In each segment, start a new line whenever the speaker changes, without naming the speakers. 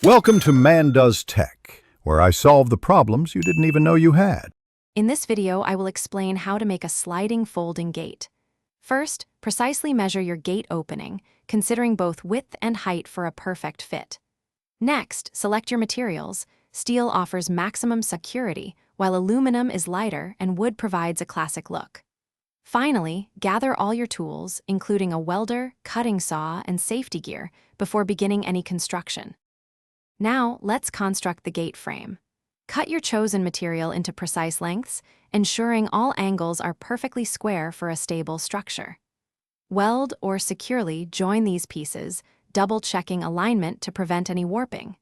Welcome to Man Does Tech, where I solve the problems you didn't even know you had.
In this video, I will explain how to make a sliding folding gate. First, precisely measure your gate opening, considering both width and height for a perfect fit. Next, select your materials. Steel offers maximum security, while aluminum is lighter and wood provides a classic look. Finally, gather all your tools, including a welder, cutting saw, and safety gear, before beginning any construction. Now, let's construct the gate frame. Cut your chosen material into precise lengths, ensuring all angles are perfectly square for a stable structure. Weld or securely join these pieces, double-checking alignment to prevent any warping.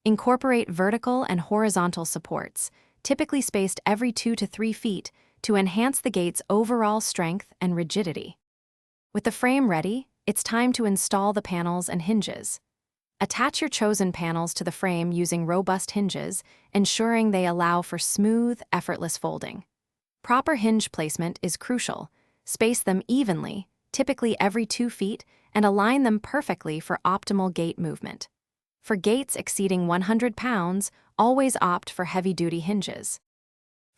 Incorporate vertical and horizontal supports, typically spaced every 2 to 3 feet, to enhance the gate's overall strength and rigidity. With the frame ready, it's time to install the panels and hinges. Attach your chosen panels to the frame using robust hinges, ensuring they allow for smooth, effortless folding. Proper hinge placement is crucial. Space them evenly, typically every 2 feet, and align them perfectly for optimal gate movement. For gates exceeding 100 pounds, always opt for heavy-duty hinges.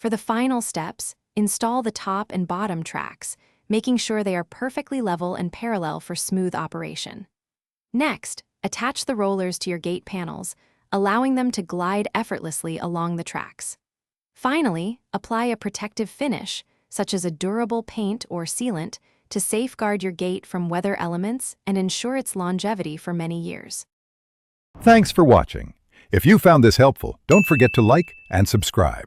For the final steps, install the top and bottom tracks, making sure they are perfectly level and parallel for smooth operation. Next, attach the rollers to your gate panels, allowing them to glide effortlessly along the tracks. Finally, apply a protective finish, such as a durable paint or sealant, to safeguard your gate from weather elements and ensure its longevity for many years.
Thanks for watching. If you found this helpful, don't forget to like and subscribe.